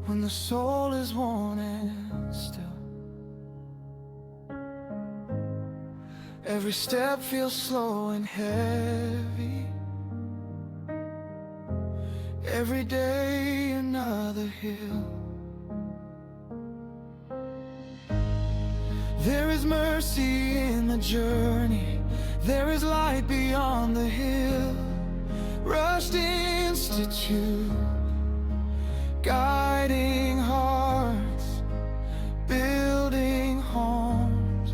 when the soul is worn and still. Every step feels slow and heavy. Every day another hill. There is mercy in the journey. There is light beyond the hill. Rushed institute, guiding hearts, building homes,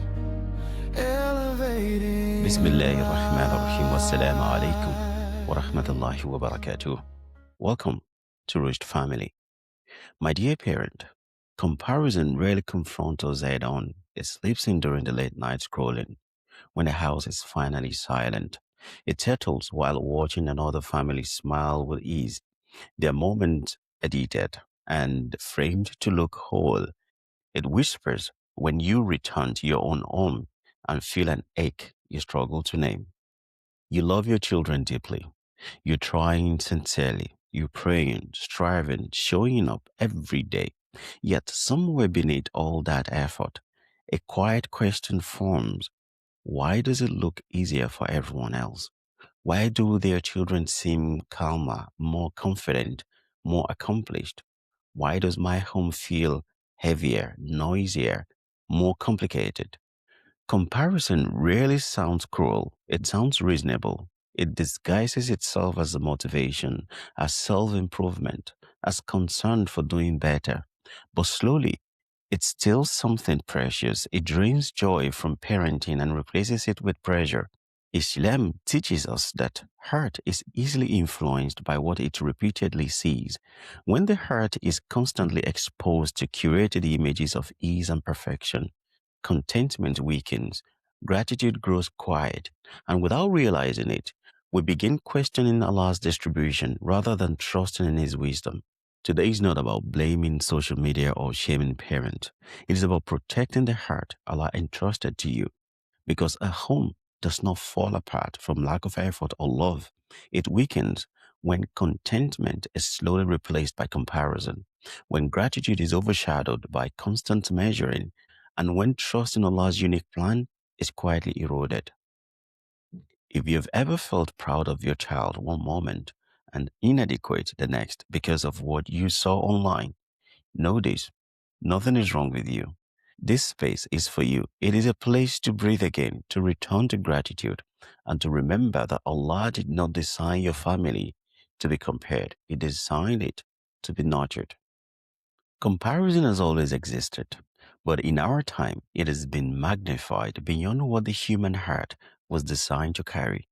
elevating Bismillahirrahmanirrahim. Wassalamu alaikum wa rahmatullahi wa barakatuh. Welcome to Roast Family. My dear parent, comparison rarely confronts us head on. It sleeps in during the late night scrolling. When the house is finally silent, it settles while watching another family smile with ease. Their moments edited and framed to look whole. It whispers when you return to your own home and feel an ache you struggle to name. You love your children deeply. You're trying sincerely. You're praying, striving, showing up every day. Yet, somewhere beneath all that effort, a quiet question forms. Why does it look easier for everyone else? Why do their children seem calmer, more confident, more accomplished? Why does my home feel heavier, noisier, more complicated? Comparison rarely sounds cruel. It sounds reasonable. It disguises itself as a motivation, as self improvement, as concern for doing better. But slowly, it steals something precious. It drains joy from parenting and replaces it with pressure. Islam teaches us that heart is easily influenced by what it repeatedly sees. When the heart is constantly exposed to curated images of ease and perfection, contentment weakens, gratitude grows quiet, and without realizing it, we begin questioning Allah's distribution rather than trusting in His wisdom. Today is not about blaming social media or shaming parents. It is about protecting the heart Allah entrusted to you. Because a home does not fall apart from lack of effort or love. It weakens when contentment is slowly replaced by comparison, when gratitude is overshadowed by constant measuring, and when trust in Allah's unique plan is quietly eroded. If you've ever felt proud of your child one moment and inadequate the next because of what you saw online, know this: nothing is wrong with you. This space is for you. It is a place to breathe again, to return to gratitude, and to remember that Allah did not design your family to be compared. He designed it to be nurtured. Comparison has always existed, but in our time, it has been magnified beyond what the human heart was designed to carry.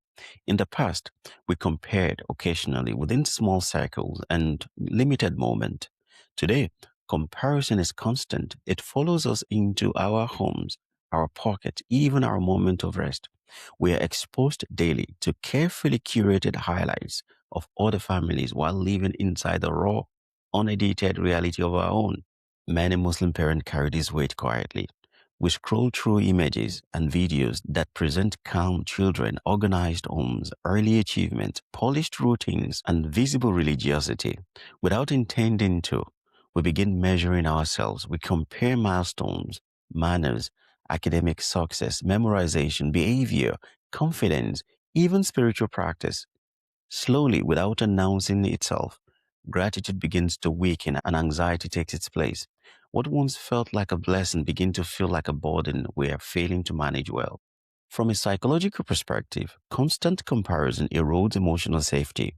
In the past, we compared occasionally within small circles and limited moments. Today, comparison is constant. It follows us into our homes, our pockets, even our moment of rest. We are exposed daily to carefully curated highlights of other families while living inside the raw, unedited reality of our own. Many Muslim parents carry this weight quietly. We scroll through images and videos that present calm children, organized homes, early achievements, polished routines, and visible religiosity. Without intending to, we begin measuring ourselves. We compare milestones, manners, academic success, memorization, behavior, confidence, even spiritual practice. Slowly, without announcing itself, gratitude begins to weaken and anxiety takes its place. What once felt like a blessing begins to feel like a burden we are failing to manage well. From a psychological perspective, constant comparison erodes emotional safety.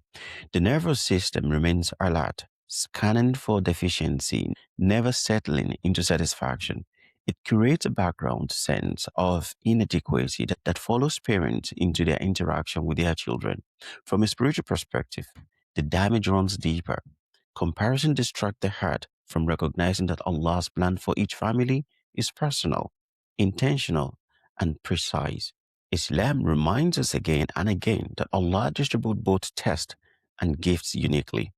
The nervous system remains alert, scanning for deficiency, never settling into satisfaction. It creates a background sense of inadequacy that follows parents into their interaction with their children. From a spiritual perspective, the damage runs deeper. Comparison distracts the heart from recognizing that Allah's plan for each family is personal, intentional, and precise. Islam reminds us again and again that Allah distributes both tests and gifts uniquely.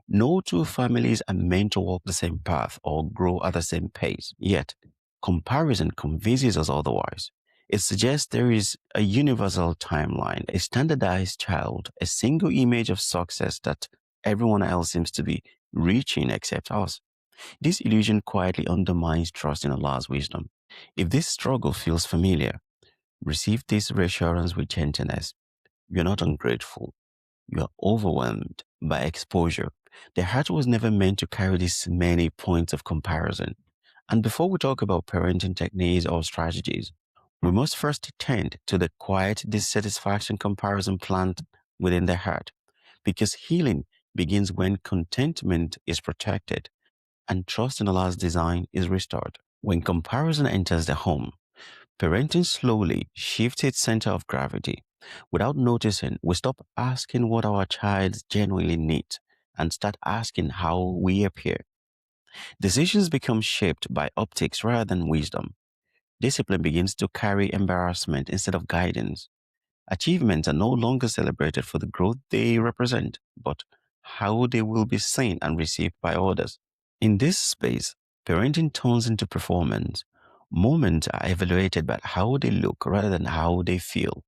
No two families are meant to walk the same path or grow at the same pace. Yet, comparison convinces us otherwise. It suggests there is a universal timeline, a standardized child, a single image of success that everyone else seems to be reaching except us. This illusion quietly undermines trust in Allah's wisdom. If this struggle feels familiar, receive this reassurance with gentleness. You're not ungrateful. You're overwhelmed by exposure. The heart was never meant to carry this many points of comparison. And before we talk about parenting techniques or strategies, we must first attend to the quiet dissatisfaction comparison plant within the heart, because healing begins when contentment is protected and trust in Allah's design is restored. When comparison enters the home, parenting slowly shifts its center of gravity. Without noticing, we stop asking what our child genuinely needs and start asking how we appear. Decisions become shaped by optics rather than wisdom. Discipline begins to carry embarrassment instead of guidance. Achievements are no longer celebrated for the growth they represent, but how they will be seen and received by others. In this space, parenting turns into performance. Moments are evaluated by how they look rather than how they feel.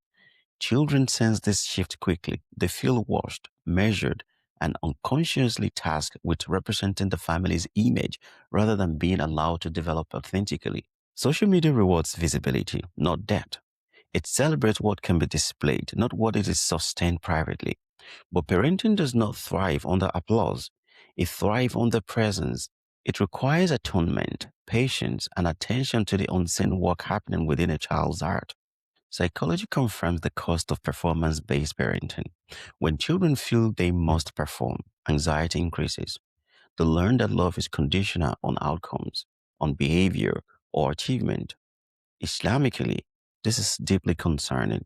Children sense this shift quickly. They feel watched, measured, and unconsciously tasked with representing the family's image rather than being allowed to develop authentically. Social media rewards visibility, not depth. It celebrates what can be displayed, not what it is sustained privately. But parenting does not thrive under applause. It thrives under presence. It requires atonement, patience, and attention to the unseen work happening within a child's heart. Psychology confirms the cost of performance based parenting. When children feel they must perform, anxiety increases. They learn that love is conditional on outcomes, on behavior, or achievement. Islamically, this is deeply concerning.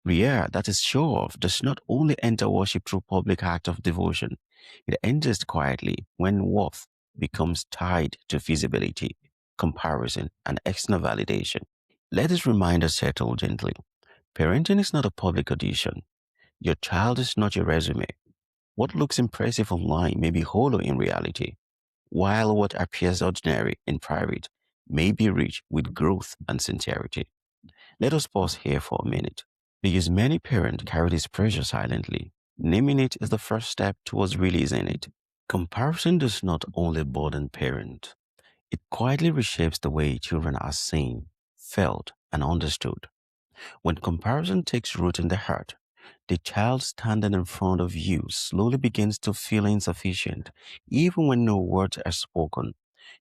Riyah, that is show off, does not only enter worship through public act of devotion, it enters quietly when worth becomes tied to visibility, comparison, and external validation. Let this reminder settle gently. Parenting is not a public audition. Your child is not your resume. What looks impressive online may be hollow in reality, while what appears ordinary in private may be rich with growth and sincerity. Let us pause here for a minute, because many parents carry this pressure silently. Naming it is the first step towards releasing it. Comparison does not only burden parents, it quietly reshapes the way children are seen, felt, and understood. When comparison takes root in the heart, the child standing in front of you slowly begins to feel insufficient, even when no words are spoken.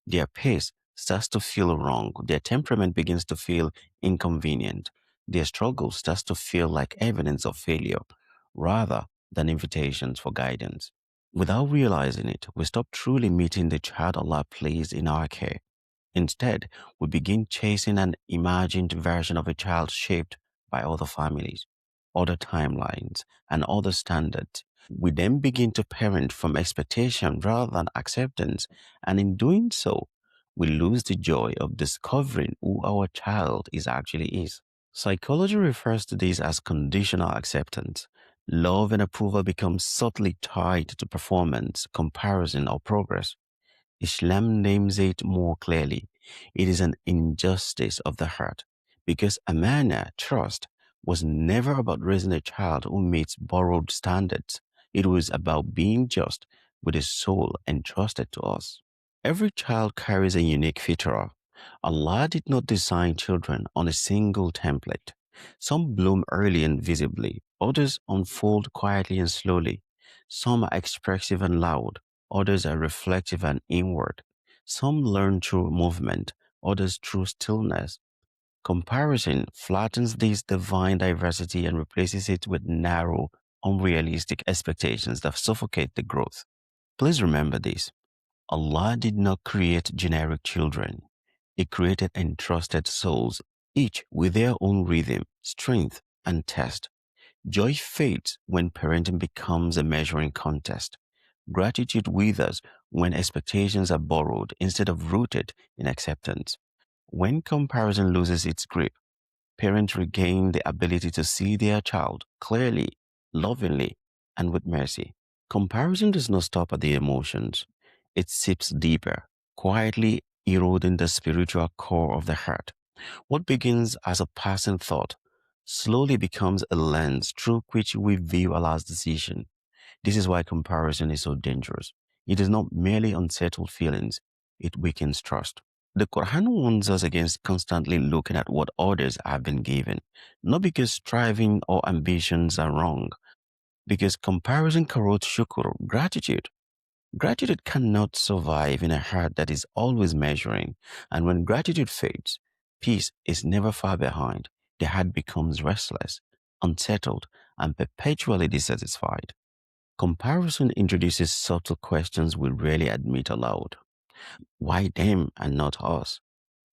Their pace starts to feel wrong. Their temperament begins to feel inconvenient. Their struggle starts to feel like evidence of failure rather than invitations for guidance. Without realizing it, we stop truly meeting the child Allah placed in our care. Instead, we begin chasing an imagined version of a child shaped by other families, other timelines, and other standards. We then begin to parent from expectation rather than acceptance, and in doing so, we lose the joy of discovering who our child actually is. Psychology refers to this as conditional acceptance. Love and approval become subtly tied to performance, comparison, or progress. Islam names it more clearly. It is an injustice of the heart, because amana, trust, was never about raising a child who meets borrowed standards. It was about being just with a soul entrusted to us. Every child carries a unique fitrah. Allah did not design children on a single template. Some bloom early and visibly, others unfold quietly and slowly. Some are expressive and loud, others are reflective and inward. Some learn through movement, others through stillness. Comparison flattens this divine diversity and replaces it with narrow, unrealistic expectations that suffocate the growth. Please remember this: Allah did not create generic children. He created entrusted souls, each with their own rhythm, strength, and test. Joy fades when parenting becomes a measuring contest. Gratitude withers when expectations are borrowed instead of rooted in acceptance. When comparison loses its grip, parents regain the ability to see their child clearly, lovingly, and with mercy. Comparison does not stop at the emotions, it seeps deeper, quietly eroding the spiritual core of the heart. What begins as a passing thought slowly becomes a lens through which we view Allah's decision. This is why comparison is so dangerous. It is not merely unsettled feelings, it weakens trust. The Quran warns us against constantly looking at what others have been given, not because striving or ambitions are wrong, because comparison corrodes shukr, gratitude. Gratitude cannot survive in a heart that is always measuring, and when gratitude fades, peace is never far behind. The heart becomes restless, unsettled, and perpetually dissatisfied. Comparison introduces subtle questions we rarely admit aloud. Why them and not us?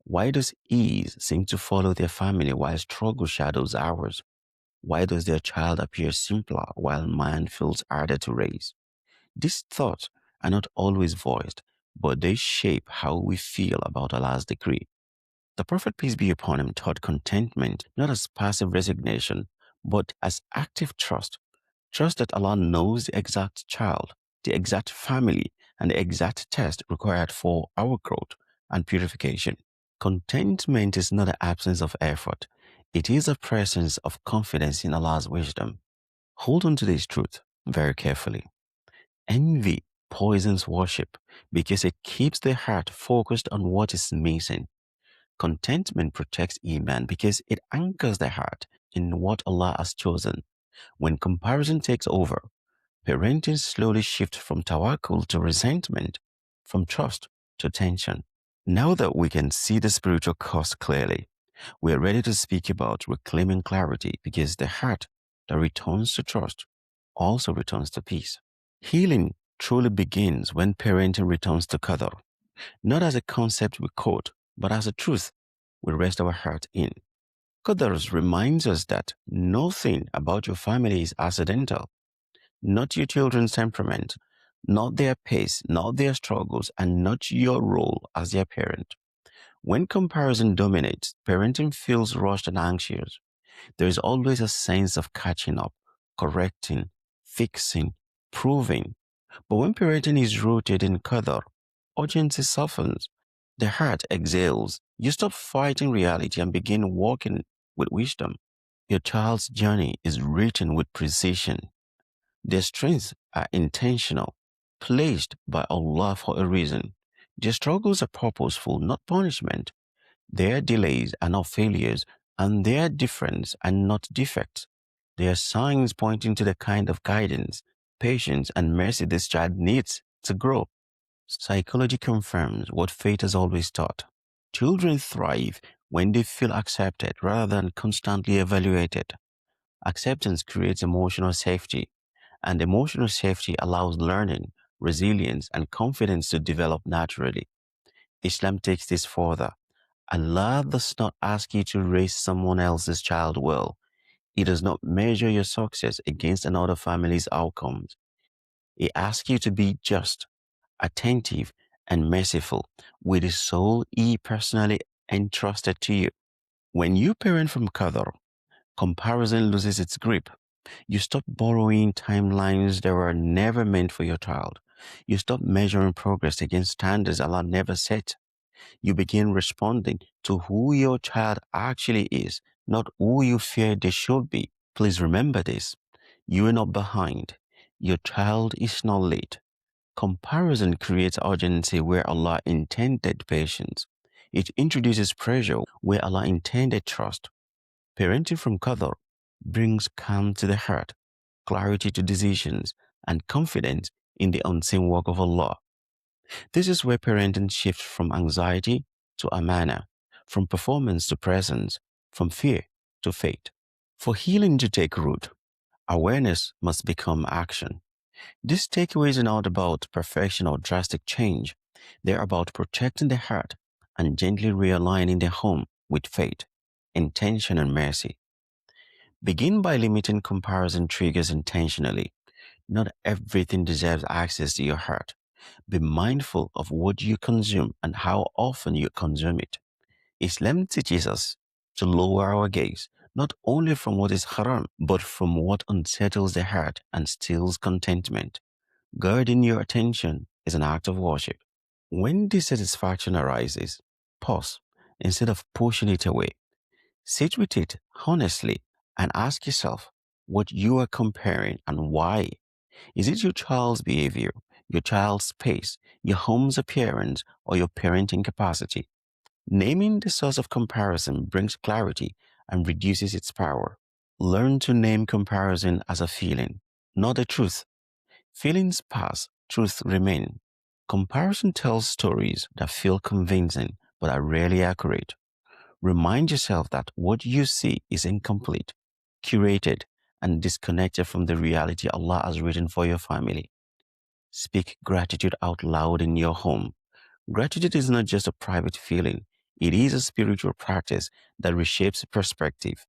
Why does ease seem to follow their family while struggle shadows ours? Why does their child appear simpler while mine feels harder to raise? These thoughts are not always voiced, but they shape how we feel about Allah's decree. The Prophet, peace be upon him, taught contentment not as passive resignation, but as active trust. Trust that Allah knows the exact child, the exact family, and the exact test required for our growth and purification. Contentment is not the absence of effort, it is a presence of confidence in Allah's wisdom. Hold on to this truth very carefully. Envy poisons worship because it keeps the heart focused on what is missing. Contentment protects Iman because it anchors the heart in what Allah has chosen. When comparison takes over, parenting slowly shifts from tawakkul to resentment, from trust to tension. Now that we can see the spiritual cost clearly, we are ready to speak about reclaiming clarity because the heart that returns to trust also returns to peace. Healing truly begins when parenting returns to qadr, not as a concept we quote, but as a truth we rest our heart in. Qadr reminds us that nothing about your family is accidental, not your children's temperament, not their pace, not their struggles, and not your role as their parent. When comparison dominates, parenting feels rushed and anxious. There is always a sense of catching up, correcting, fixing, proving. But when parenting is rooted in qadar, urgency softens, the heart exhales. You stop fighting reality and begin walking with wisdom. Your child's journey is written with precision. Their strengths are intentional, placed by Allah for a reason. Their struggles are purposeful, not punishment. Their delays are not failures, and their difference are not defects. They are signs pointing to the kind of guidance, patience, and mercy this child needs to grow. Psychology confirms what faith has always taught. Children thrive when they feel accepted rather than constantly evaluated. Acceptance creates emotional safety, and emotional safety allows learning, resilience, and confidence to develop naturally. Islam takes this further. Allah does not ask you to raise someone else's child well. He does not measure your success against another family's outcomes. He asks you to be just, attentive, and merciful with the soul He personally entrusted to you. When you parent from qadr, comparison loses its grip. You stop borrowing timelines that were never meant for your child. You stop measuring progress against standards Allah never set. You begin responding to who your child actually is, not who you fear they should be. Please remember this. You are not behind. Your child is not late. Comparison creates urgency where Allah intended patience. It introduces pressure where Allah intended trust. Parenting from qadr brings calm to the heart, clarity to decisions, and confidence in the unseen work of Allah. This is where parenting shifts from anxiety to amana, from performance to presence, from fear to faith. For healing to take root, awareness must become action. These takeaways are not about perfection or drastic change. They're about protecting the heart and gently realigning the home with faith, intention, and mercy. Begin by limiting comparison triggers intentionally. Not everything deserves access to your heart. Be mindful of what you consume and how often you consume it. Islam teaches us to lower our gaze, not only from what is haram, but from what unsettles the heart and steals contentment. Guarding your attention is an act of worship. When dissatisfaction arises, pause instead of pushing it away. Sit with it honestly and ask yourself what you are comparing and why. Is it your child's behavior, your child's pace, your home's appearance, or your parenting capacity. Naming the source of comparison brings clarity and reduces its power. Learn to name comparison as a feeling, not a truth. Feelings pass, truth remain. Comparison tells stories that feel convincing but are rarely accurate. Remind yourself that what you see is incomplete, curated, and disconnected from the reality Allah has written for your family. Speak gratitude out loud in your home. Gratitude is not just a private feeling, it is a spiritual practice that reshapes perspective.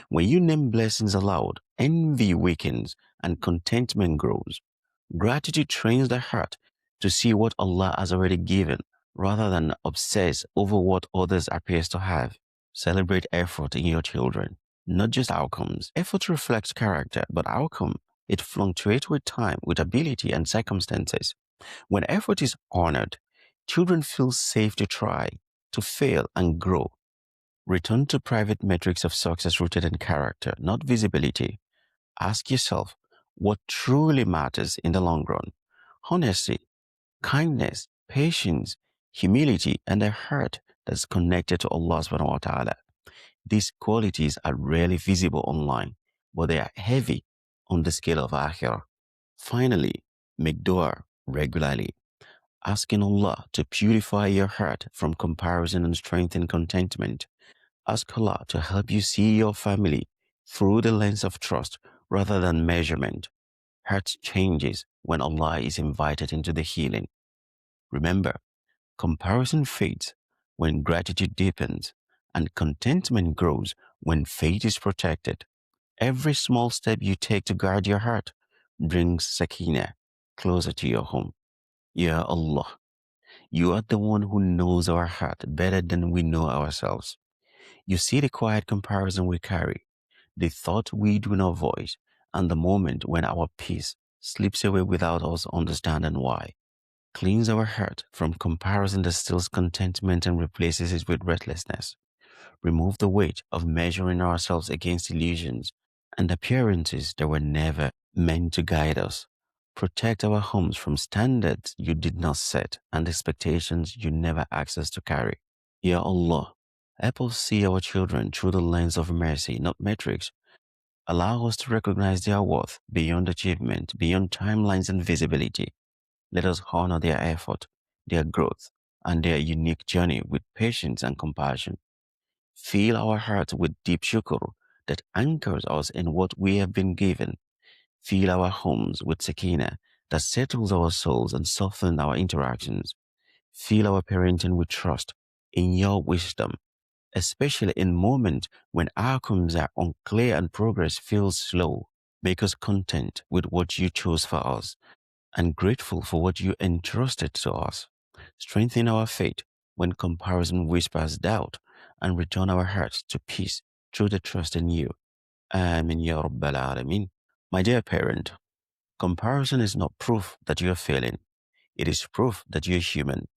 When you name blessings aloud, envy weakens and contentment grows. Gratitude trains the heart to see what Allah has already given rather than obsess over what others appears to have. Celebrate effort in your children, not just outcomes. Effort reflects character, but outcome, it fluctuates with time, with ability and circumstances. When effort is honored, children feel safe to try, to fail and grow. Return to private metrics of success rooted in character, not visibility. Ask yourself what truly matters in the long run. Honesty, kindness, patience, humility, and a heart that's connected to Allah subhanahu wa ta'ala. These qualities are rarely visible online, but they are heavy on the scale of akhirah. Finally, make dua regularly, asking Allah to purify your heart from comparison and strengthen contentment. Ask Allah to help you see your family through the lens of trust rather than measurement. Heart changes when Allah is invited into the healing. Remember, comparison fades when gratitude deepens, and contentment grows when faith is protected. Every small step you take to guard your heart brings sakina closer to your home. Ya Allah, you are the one who knows our heart better than we know ourselves. You see the quiet comparison we carry, the thought we do not voice, and the moment when our peace slips away without us understanding why. Cleanse our heart from comparison that steals contentment and replaces it with restlessness. Remove the weight of measuring ourselves against illusions and appearances that were never meant to guide us. Protect our homes from standards you did not set and expectations you never asked us to carry. Ya Allah, help us see our children through the lens of mercy, not metrics. Allow us to recognize their worth beyond achievement, beyond timelines and visibility. Let us honor their effort, their growth, and their unique journey with patience and compassion. Fill our hearts with deep shukr that anchors us in what we have been given. Fill our homes with sakina that settles our souls and softens our interactions. Fill our parenting with trust in your wisdom, especially in moments when outcomes are unclear and progress feels slow. Make us content with what you chose for us and grateful for what you entrusted to us. Strengthen our faith when comparison whispers doubt and return our hearts to peace through the trust in you. Amin Ya Rabbal Alameen. My dear parent, comparison is not proof that you are failing. It is proof that you are human,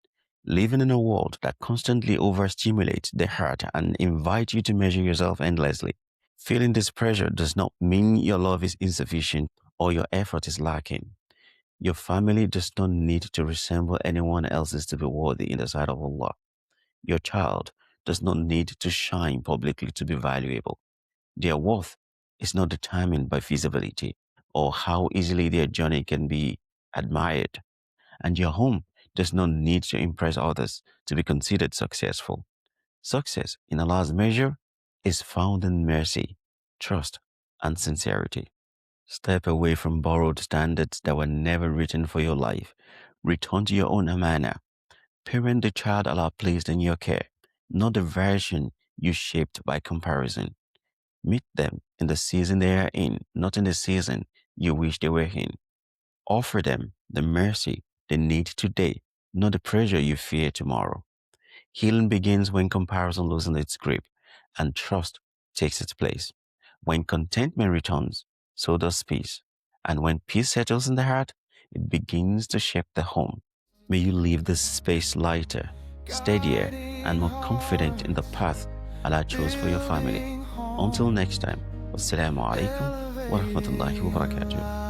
living in a world that constantly overstimulates the heart and invites you to measure yourself endlessly. Feeling this pressure does not mean your love is insufficient or your effort is lacking. Your family does not need to resemble anyone else's to be worthy in the sight of Allah. Your child does not need to shine publicly to be valuable. Their worth is not determined by visibility or how easily their journey can be admired. And your home does not need to impress others to be considered successful. Success in Allah's measure is found in mercy, trust, and sincerity. Step away from borrowed standards that were never written for your life. Return to your own amana. Parent the child Allah placed in your care, not the version you shaped by comparison. Meet them in the season they are in, not in the season you wish they were in. Offer them the mercy they need today, not the pressure you fear tomorrow. Healing begins when comparison loses its grip and trust takes its place. When contentment returns, so does peace. And when peace settles in the heart, it begins to shape the home. May you leave this space lighter, steadier, and more confident in the path Allah chose for your family. Until next time, Wassalamu alaikum wa rahmatullahi wa barakatuh.